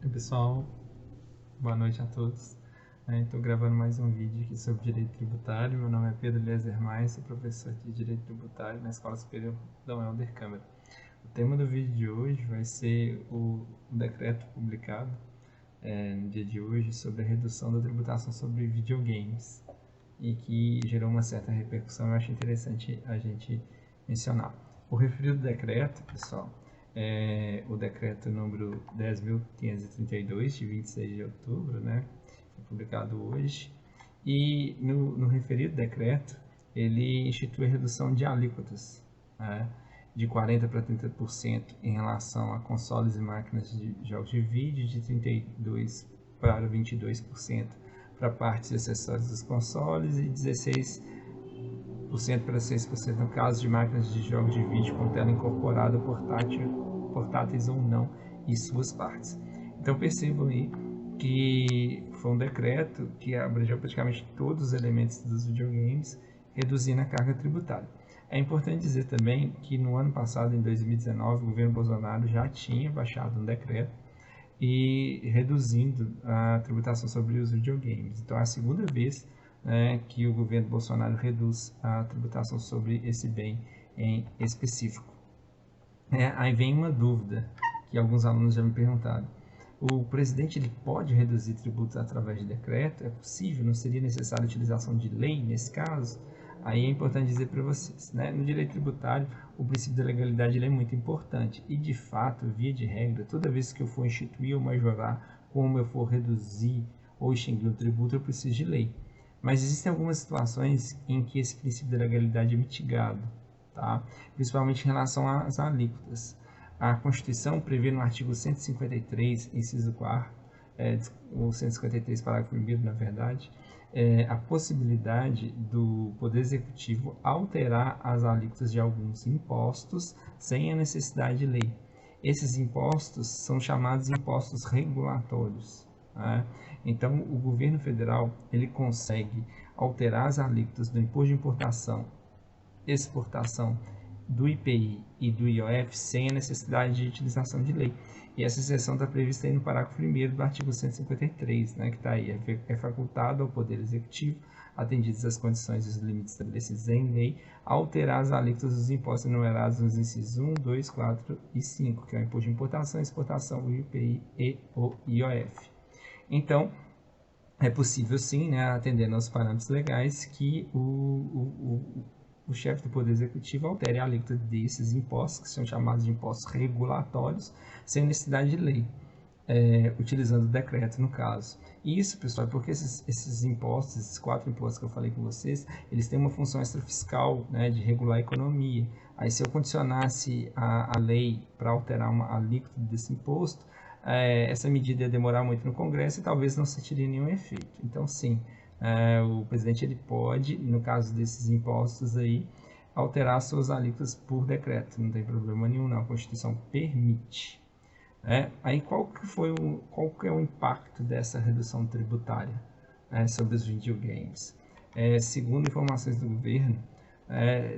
Oi pessoal, boa noite a todos. Estou gravando mais um vídeo aqui sobre Direito Tributário. Meu nome é Pedro Eliezer Maia, sou professor de Direito Tributário na Escola Superior Dom Helder Câmara. O tema do vídeo de hoje vai ser o decreto publicado no dia de hoje sobre a redução da tributação sobre videogames e que gerou uma certa repercussão. Eu acho interessante a gente mencionar. O referido decreto, pessoal, o decreto número 10.532, de 26 de outubro, né? Foi publicado hoje. E no referido decreto, ele institui a redução de alíquotas, né? De 40% para 30% em relação a consoles e máquinas de jogos de vídeo, de 32% para 22% para partes e acessórios dos consoles e 16% para 6% no caso de máquinas de jogos de vídeo com tela incorporada, portáteis ou não, e suas partes. Então percebam aí que foi um decreto que abrangeu praticamente todos os elementos dos videogames, reduzindo a carga tributária. É importante dizer também que no ano passado, em 2019, o governo Bolsonaro já tinha baixado um decreto e reduzindo a tributação sobre os videogames. Então é a segunda vez que o governo Bolsonaro reduz a tributação sobre esse bem em específico. Aí vem uma dúvida que alguns alunos já me perguntaram. O presidente ele pode reduzir tributos através de decreto? É possível? Não seria necessária a utilização de lei nesse caso? Aí é importante dizer para vocês, né? No direito tributário, o princípio da legalidade ele é muito importante e, de fato, via de regra, toda vez que eu for instituir ou majorar, como eu for reduzir ou extinguir o tributo, eu preciso de lei. Mas existem algumas situações em que esse princípio da legalidade é mitigado, tá? Principalmente em relação às alíquotas. A Constituição prevê no artigo 153, inciso 4, o 153, parágrafo 1º, na verdade, a possibilidade do Poder Executivo alterar as alíquotas de alguns impostos sem a necessidade de lei. Esses impostos são chamados impostos regulatórios. Né? Então, o governo federal ele consegue alterar as alíquotas do imposto de importação, exportação, do IPI e do IOF sem a necessidade de utilização de lei. E essa exceção está prevista aí no parágrafo 1º do artigo 153, né, que está aí. É facultado ao Poder Executivo, atendidas as condições e os limites estabelecidos em lei, alterar as alíquotas dos impostos enumerados nos incisos 1, 2, 4 e 5, que é o imposto de importação, exportação, o IPI e o IOF. Então, é possível sim, né, atendendo aos parâmetros legais, que o chefe do Poder Executivo altere a alíquota desses impostos, que são chamados de impostos regulatórios, sem necessidade de lei, utilizando o decreto no caso. E isso, pessoal, é porque esses impostos, esses 4 impostos que eu falei com vocês, eles têm uma função extrafiscal, né, de regular a economia. Aí se eu condicionasse a lei para alterar uma alíquota desse imposto, essa medida ia demorar muito no Congresso e talvez não sentiria nenhum efeito. Então, sim, o presidente ele pode, no caso desses impostos aí, alterar suas alíquotas por decreto. Não tem problema nenhum, não. A Constituição permite. Aí qual que é o impacto dessa redução tributária sobre os videogames? Segundo informações do governo,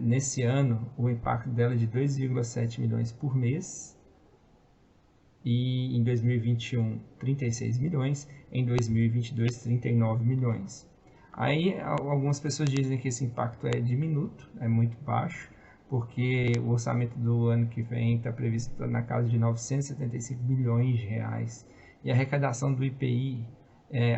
nesse ano o impacto dela é de 2,7 milhões por mês, e em 2021 36 milhões, em 2022 39 milhões. Aí algumas pessoas dizem que esse impacto é diminuto, é muito baixo, porque o orçamento do ano que vem está previsto na casa de 975 bilhões de reais e a arrecadação do IPI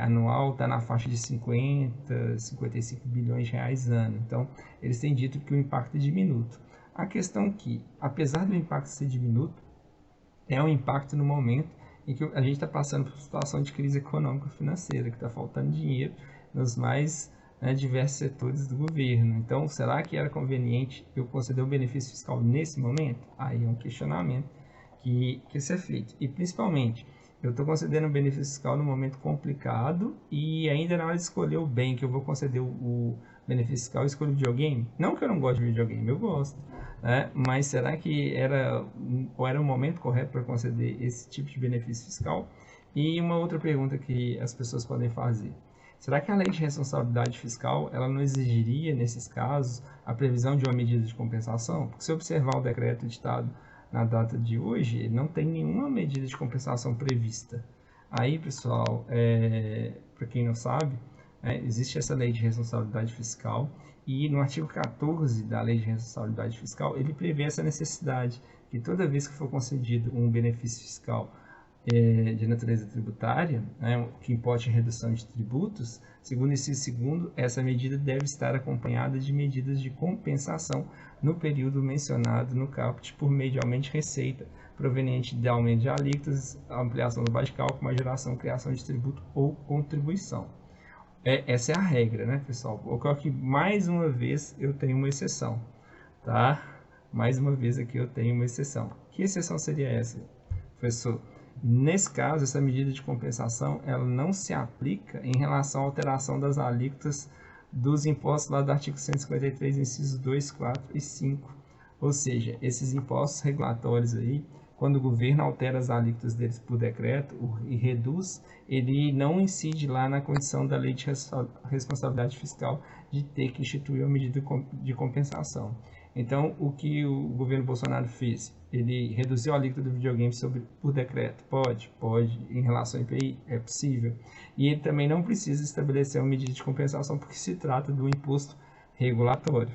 anual está na faixa de 55 bilhões de reais ano. Então, eles têm dito que o impacto é diminuto. A questão é que, apesar do impacto ser diminuto, é um impacto no momento em que a gente está passando por uma situação de crise econômica financeira, que está faltando dinheiro nos mais diversos setores do governo. Então, será que era conveniente eu conceder um benefício fiscal nesse momento? Aí é um questionamento que se é feito. E, principalmente, eu estou concedendo um benefício fiscal num momento complicado e ainda na hora de escolher o bem que eu vou conceder o benefício fiscal, eu escolho videogame? Não que eu não goste de videogame, eu gosto. Mas será que era o momento correto para conceder esse tipo de benefício fiscal? E uma outra pergunta que as pessoas podem fazer: será que a lei de responsabilidade fiscal ela não exigiria, nesses casos, a previsão de uma medida de compensação? Porque se observar o decreto editado na data de hoje, não tem nenhuma medida de compensação prevista. Aí, pessoal, para quem não sabe, existe essa lei de responsabilidade fiscal e no artigo 14 da lei de responsabilidade fiscal, ele prevê essa necessidade que toda vez que for concedido um benefício fiscal de natureza tributária, que importe redução de tributos, segundo essa medida deve estar acompanhada de medidas de compensação no período mencionado no caput por meio de aumento de receita proveniente de aumento de alíquotas, ampliação do base de cálculo, majoração, criação de tributo ou contribuição. Essa é a regra, né, pessoal? Ocorre que mais uma vez eu tenho uma exceção, tá? Mais uma vez aqui eu tenho uma exceção. Que exceção seria essa, professor? Nesse caso, essa medida de compensação ela não se aplica em relação à alteração das alíquotas dos impostos lá do artigo 153, incisos 2, 4 e 5. Ou seja, esses impostos regulatórios aí, quando o governo altera as alíquotas deles por decreto e reduz, ele não incide lá na condição da lei de responsabilidade fiscal de ter que instituir uma medida de compensação. Então, o que o governo Bolsonaro fez? Ele reduziu a alíquota do videogame por decreto? Pode. Em relação ao IPI? É possível. E ele também não precisa estabelecer uma medida de compensação porque se trata do imposto regulatório.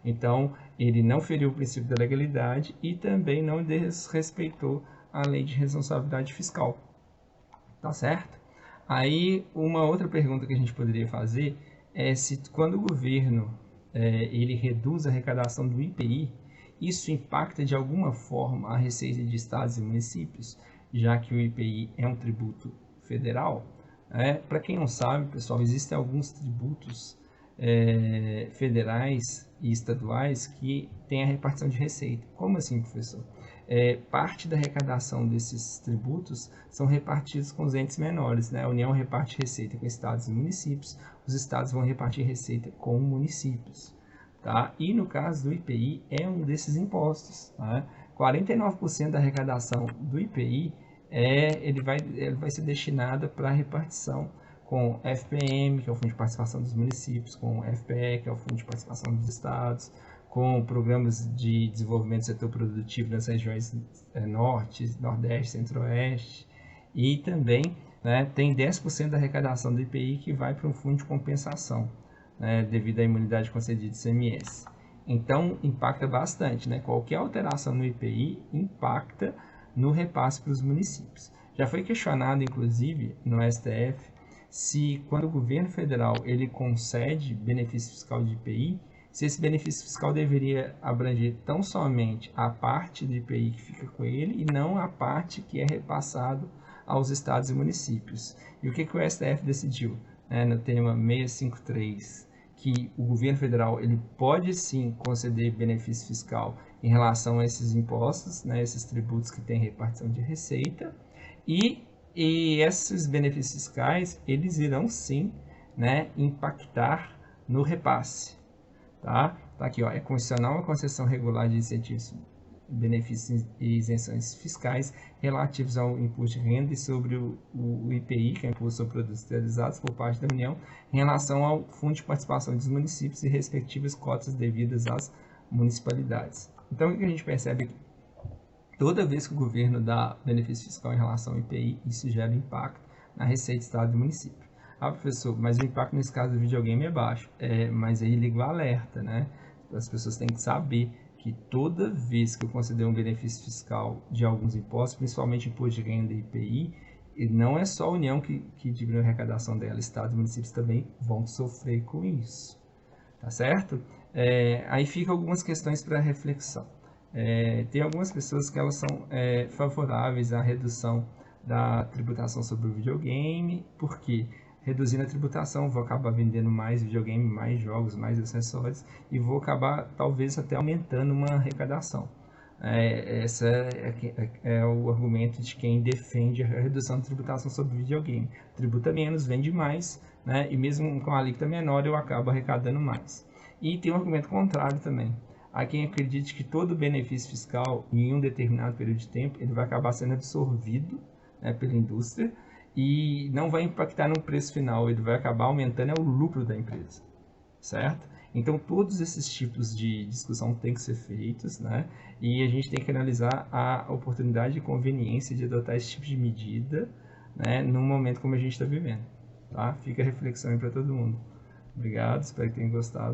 Então, ele não feriu o princípio da legalidade e também não desrespeitou a lei de responsabilidade fiscal. Tá certo? Aí, uma outra pergunta que a gente poderia fazer é se quando o governo ele reduz a arrecadação do IPI, isso impacta de alguma forma a receita de estados e municípios, já que o IPI é um tributo federal. Para quem não sabe, pessoal, existem alguns tributos federais e estaduais que têm a repartição de receita. Como assim, professor? Parte da arrecadação desses tributos são repartidos com os entes menores, né? A União reparte receita com estados e municípios, os estados vão repartir receita com municípios. Tá? E no caso do IPI é um desses impostos. Tá? 49% da arrecadação do IPI ele vai ser destinada para a repartição com FPM, que é o Fundo de Participação dos Municípios, com FPE, que é o Fundo de Participação dos Estados, com programas de desenvolvimento do setor produtivo nas regiões Norte, Nordeste, Centro-Oeste, e também tem 10% da arrecadação do IPI que vai para um fundo de compensação, devido à imunidade concedida de ICMS. Então, impacta bastante. Qualquer alteração no IPI impacta no repasse para os municípios. Já foi questionado, inclusive, no STF, se quando o governo federal ele concede benefício fiscal de IPI, se esse benefício fiscal deveria abranger tão somente a parte do IPI que fica com ele e não a parte que é repassado aos estados e municípios. E o que o STF decidiu? No tema 653, que o governo federal ele pode sim conceder benefício fiscal em relação a esses impostos, esses tributos que têm repartição de receita, e esses benefícios fiscais eles irão sim impactar no repasse. Tá aqui, é condicional a concessão regular de incentivos, benefícios e isenções fiscais relativos ao imposto de renda e sobre o IPI, que é o Imposto sobre Produtos Industrializados, por parte da União, em relação ao Fundo de Participação dos Municípios e respectivas cotas devidas às municipalidades. Então, o que a gente percebe aqui? Toda vez que o governo dá benefício fiscal em relação ao IPI, isso gera impacto na receita do Estado e do município. Professor, mas o impacto nesse caso do videogame é baixo. Mas aí liga o alerta, As pessoas têm que saber que toda vez que eu considero um benefício fiscal de alguns impostos, principalmente imposto de renda e IPI, não é só a União que diminui a arrecadação dela, Estados e municípios também vão sofrer com isso. Tá certo? Aí ficam algumas questões para reflexão. Tem algumas pessoas que elas são favoráveis à redução da tributação sobre o videogame, porque reduzindo a tributação vou acabar vendendo mais videogame, mais jogos, mais acessórios e vou acabar talvez até aumentando uma arrecadação. Esse é o argumento de quem defende a redução da tributação sobre o videogame. Tributa menos, vende mais, e mesmo com a alíquota menor eu acabo arrecadando mais. E tem um argumento contrário também. Há quem acredite que todo benefício fiscal em um determinado período de tempo ele vai acabar sendo absorvido pela indústria e não vai impactar no preço final, ele vai acabar aumentando o lucro da empresa, certo? Então todos esses tipos de discussão têm que ser feitos, e a gente tem que analisar a oportunidade e conveniência de adotar esse tipo de medida né, num momento como a gente está vivendo. Tá? Fica a reflexão aí para todo mundo. Obrigado, espero que tenham gostado.